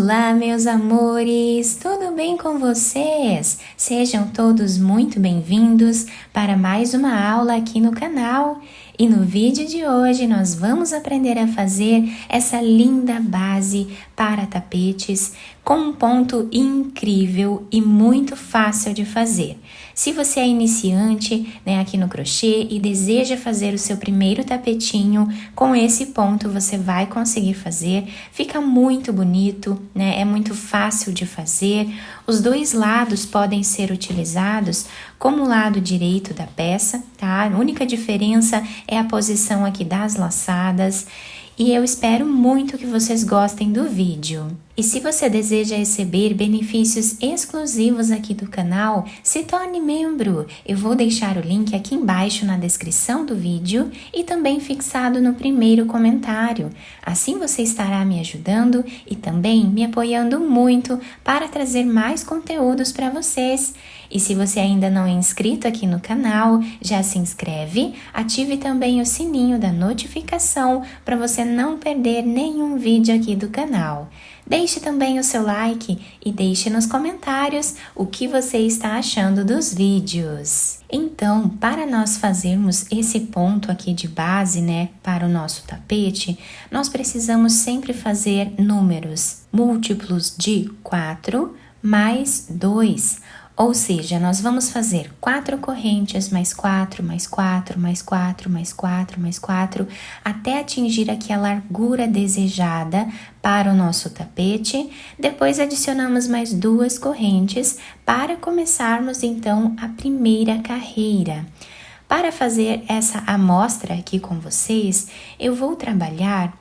Olá, meus amores! Tudo bem com vocês? Sejam todos muito bem-vindos para mais uma aula aqui no canal. E no vídeo de hoje nós vamos aprender a fazer essa linda base para tapetes com um ponto incrível e muito fácil de fazer. Se você é iniciante, aqui no crochê e deseja fazer o seu primeiro tapetinho, com esse ponto você vai conseguir fazer. Fica muito bonito, É muito fácil de fazer. Os dois lados podem ser utilizados como o lado direito da peça, tá? A única diferença é a posição aqui das laçadas. E eu espero muito que vocês gostem do vídeo. E se você deseja receber benefícios exclusivos aqui do canal, se torne membro. Eu vou deixar o link aqui embaixo na descrição do vídeo e também fixado no primeiro comentário. Assim você estará me ajudando e também me apoiando muito para trazer mais conteúdos para vocês. E se você ainda não é inscrito aqui no canal, já se inscreve, ative também o sininho da notificação para você não perder nenhum vídeo aqui do canal. Deixe também o seu like e deixe nos comentários o que você está achando dos vídeos. Então, para nós fazermos esse ponto aqui de base, para o nosso tapete, nós precisamos sempre fazer números múltiplos de 4 mais 2. Ou seja, nós vamos fazer 4 correntes, mais 4, mais 4, mais 4, mais 4, mais 4, até atingir aqui a largura desejada para o nosso tapete. Depois adicionamos mais 2 correntes para começarmos então a primeira carreira. Para fazer essa amostra aqui com vocês, eu vou trabalhar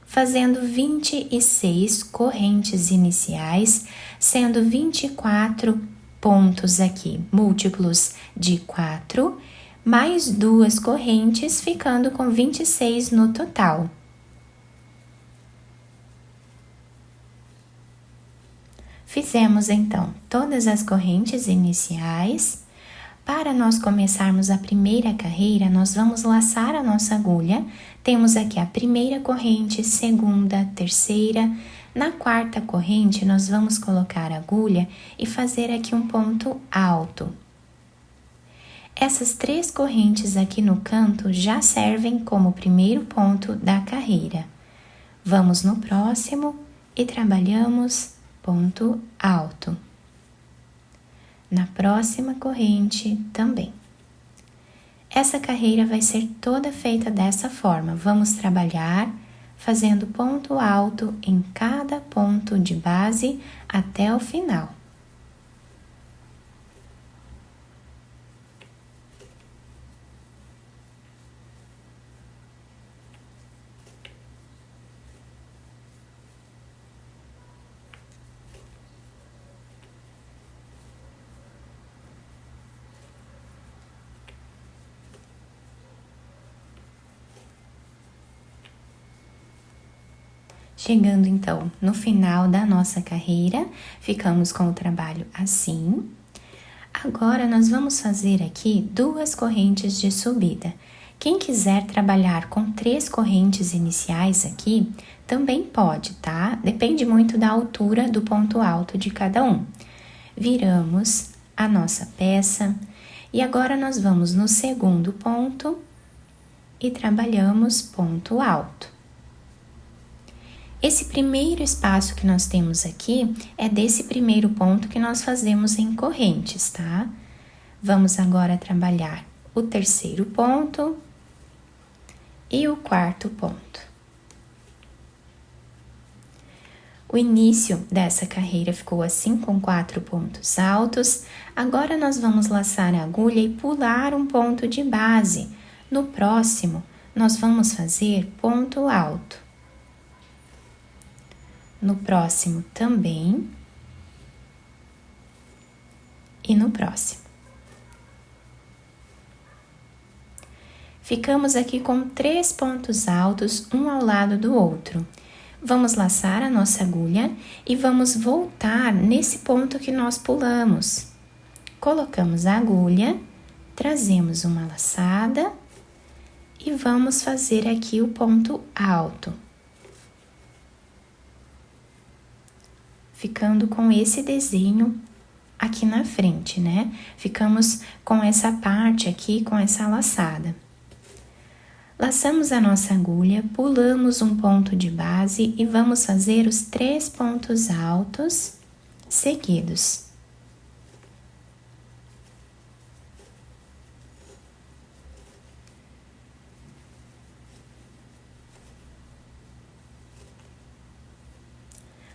fazendo 26 correntes iniciais, sendo 24 pontos aqui, múltiplos de 4, mais 2 correntes, ficando com 26 no total. Fizemos, então, todas as correntes iniciais. Para nós começarmos a primeira carreira, nós vamos laçar a nossa agulha. Temos aqui a primeira corrente, segunda, terceira. Na quarta corrente, nós vamos colocar a agulha e fazer aqui um ponto alto. Essas 3 correntes aqui no canto já servem como primeiro ponto da carreira. Vamos no próximo e trabalhamos ponto alto. Na próxima corrente também. Essa carreira vai ser toda feita dessa forma. Vamos trabalhar fazendo ponto alto em cada ponto de base até o final. Chegando então no final da nossa carreira, ficamos com o trabalho assim. Agora nós vamos fazer aqui 2 correntes de subida. Quem quiser trabalhar com 3 correntes iniciais aqui, também pode, tá? Depende muito da altura do ponto alto de cada um. Viramos a nossa peça e agora nós vamos no segundo ponto e trabalhamos ponto alto. Esse primeiro espaço que nós temos aqui é desse primeiro ponto que nós fazemos em correntes, tá? Vamos agora trabalhar o terceiro ponto e o quarto ponto. O início dessa carreira ficou assim com 4 pontos altos. Agora nós vamos laçar a agulha e pular um ponto de base. No próximo, nós vamos fazer ponto alto. No próximo também. E no próximo. Ficamos aqui com 3 pontos altos, um ao lado do outro. Vamos laçar a nossa agulha e vamos voltar nesse ponto que nós pulamos. Colocamos a agulha, trazemos uma laçada e vamos fazer aqui o ponto alto. ficando com esse desenho aqui na frente, né? Ficamos com essa parte aqui, com essa laçada. Laçamos a nossa agulha, pulamos um ponto de base e vamos fazer os 3 pontos altos seguidos.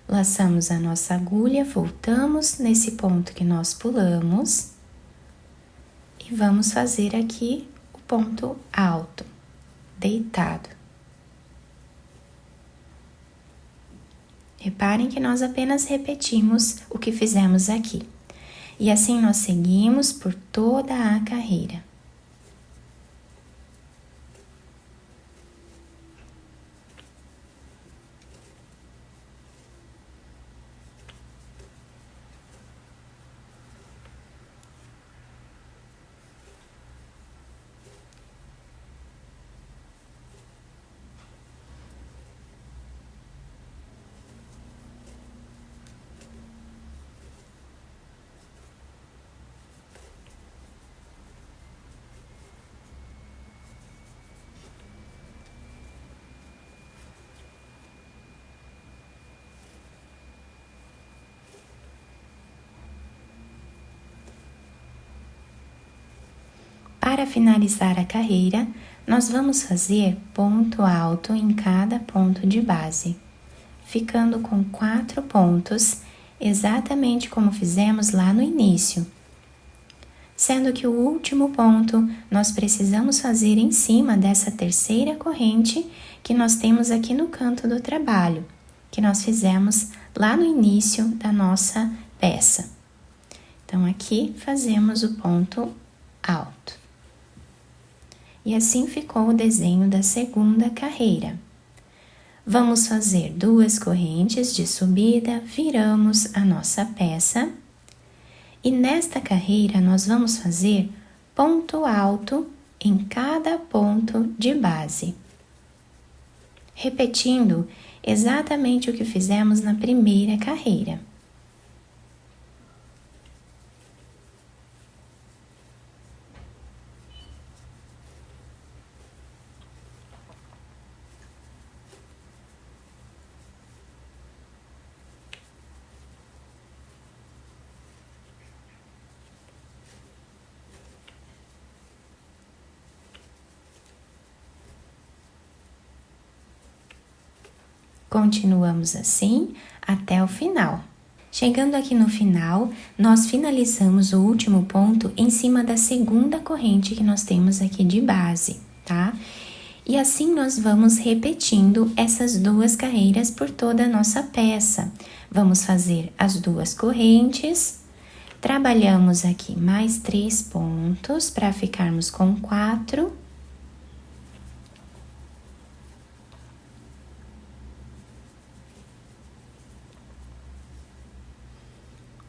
Laçamos a nossa agulha, voltamos nesse ponto que nós pulamos e vamos fazer aqui o ponto alto, deitado. Reparem que nós apenas repetimos o que fizemos aqui. E assim nós seguimos por toda a carreira. Para finalizar a carreira, nós vamos fazer ponto alto em cada ponto de base, ficando com 4 pontos, exatamente como fizemos lá no início. Sendo que o último ponto nós precisamos fazer em cima dessa terceira corrente que nós temos aqui no canto do trabalho, que nós fizemos lá no início da nossa peça. Então, aqui fazemos o ponto alto. E assim ficou o desenho da segunda carreira. Vamos fazer 2 correntes de subida, viramos a nossa peça. E nesta carreira, nós vamos fazer ponto alto em cada ponto de base. Repetindo exatamente o que fizemos na primeira carreira. Continuamos assim até o final. Chegando aqui no final, nós finalizamos o último ponto em cima da segunda corrente que nós temos aqui de base, tá? E assim nós vamos repetindo essas 2 carreiras por toda a nossa peça. Vamos fazer as 2 correntes, trabalhamos aqui mais 3 pontos para ficarmos com 4.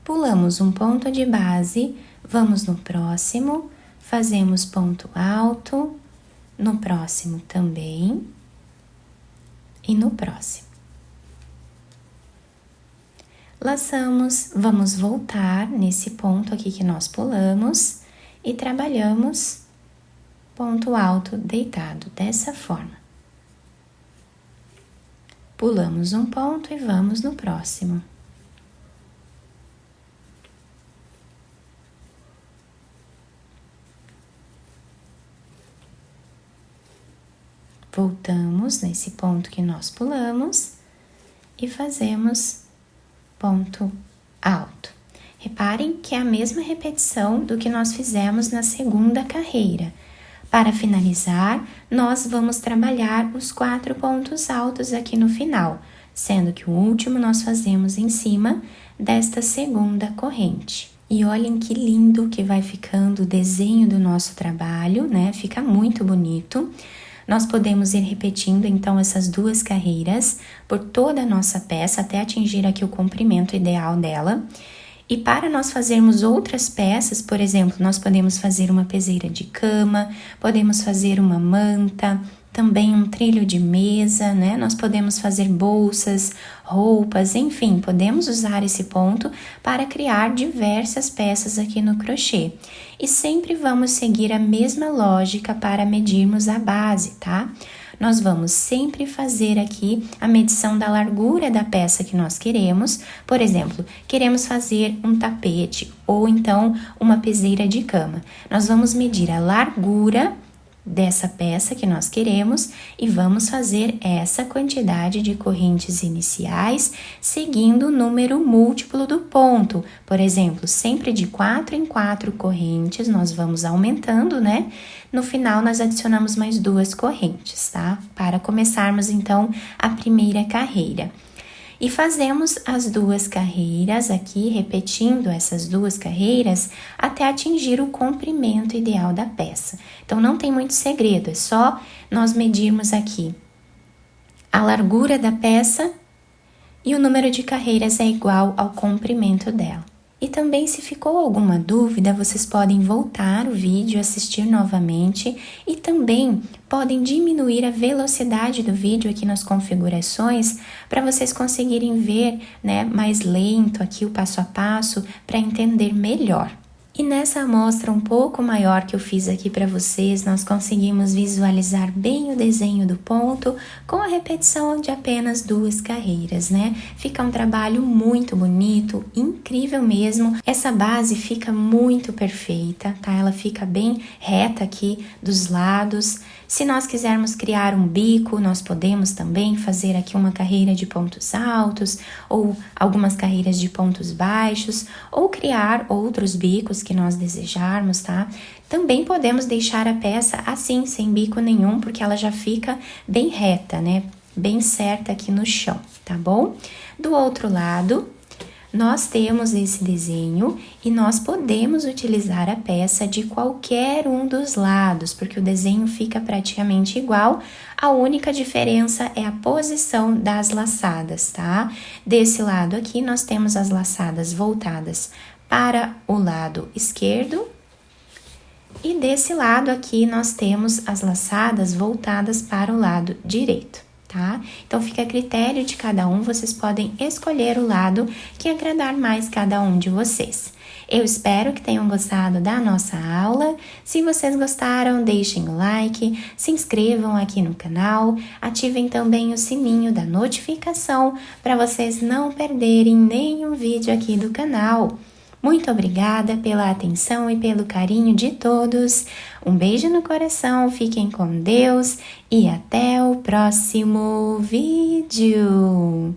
Pulamos um ponto de base, vamos no próximo, fazemos ponto alto, no próximo também e no próximo. Laçamos, vamos voltar nesse ponto aqui que nós pulamos e trabalhamos ponto alto deitado, dessa forma. Pulamos um ponto e vamos no próximo. Voltamos nesse ponto que nós pulamos e fazemos ponto alto. Reparem que é a mesma repetição do que nós fizemos na segunda carreira. Para finalizar, nós vamos trabalhar os 4 pontos altos aqui no final, sendo que o último nós fazemos em cima desta segunda corrente. E olhem que lindo que vai ficando o desenho do nosso trabalho, né? Fica muito bonito. Nós podemos ir repetindo, então, essas 2 carreiras por toda a nossa peça, até atingir aqui o comprimento ideal dela. E para nós fazermos outras peças, por exemplo, nós podemos fazer uma peseira de cama, podemos fazer uma manta, também um trilho de mesa, né? Nós podemos fazer bolsas, roupas, enfim, podemos usar esse ponto para criar diversas peças aqui no crochê. E sempre vamos seguir a mesma lógica para medirmos a base, tá? Nós vamos sempre fazer aqui a medição da largura da peça que nós queremos. Por exemplo, queremos fazer um tapete ou então uma peseira de cama. Nós vamos medir a largura dessa peça que nós queremos e vamos fazer essa quantidade de correntes iniciais seguindo o número múltiplo do ponto. Por exemplo, sempre de 4 em 4 correntes, nós vamos aumentando, né? No final, nós adicionamos mais 2 correntes, tá? Para começarmos, então, a primeira carreira. E fazemos as 2 carreiras aqui, repetindo essas 2 carreiras até atingir o comprimento ideal da peça. Então, não tem muito segredo, é só nós medirmos aqui a largura da peça e o número de carreiras é igual ao comprimento dela. E também, se ficou alguma dúvida, vocês podem voltar o vídeo, assistir novamente e também podem diminuir a velocidade do vídeo aqui nas configurações para vocês conseguirem ver, né, mais lento aqui o passo a passo para entender melhor. E nessa amostra um pouco maior que eu fiz aqui para vocês, nós conseguimos visualizar bem o desenho do ponto com a repetição de apenas 2 carreiras, né? Fica um trabalho muito bonito, incrível mesmo. Essa base fica muito perfeita, tá? Ela fica bem reta aqui dos lados. Se nós quisermos criar um bico, nós podemos também fazer aqui uma carreira de pontos altos ou algumas carreiras de pontos baixos ou criar outros bicos que nós desejarmos, tá? Também podemos deixar a peça assim, sem bico nenhum, porque ela já fica bem reta, né? Bem certa aqui no chão, tá bom? Do outro lado, nós temos esse desenho e nós podemos utilizar a peça de qualquer um dos lados, porque o desenho fica praticamente igual, a única diferença é a posição das laçadas, tá? Desse lado aqui, nós temos as laçadas voltadas para o lado esquerdo e desse lado aqui, nós temos as laçadas voltadas para o lado direito. Tá? Então, fica a critério de cada um, vocês podem escolher o lado que agradar mais cada um de vocês. Eu espero que tenham gostado da nossa aula. Se vocês gostaram, deixem o like, se inscrevam aqui no canal, ativem também o sininho da notificação para vocês não perderem nenhum vídeo aqui do canal. Muito obrigada pela atenção e pelo carinho de todos. Um beijo no coração, fiquem com Deus e até o próximo vídeo.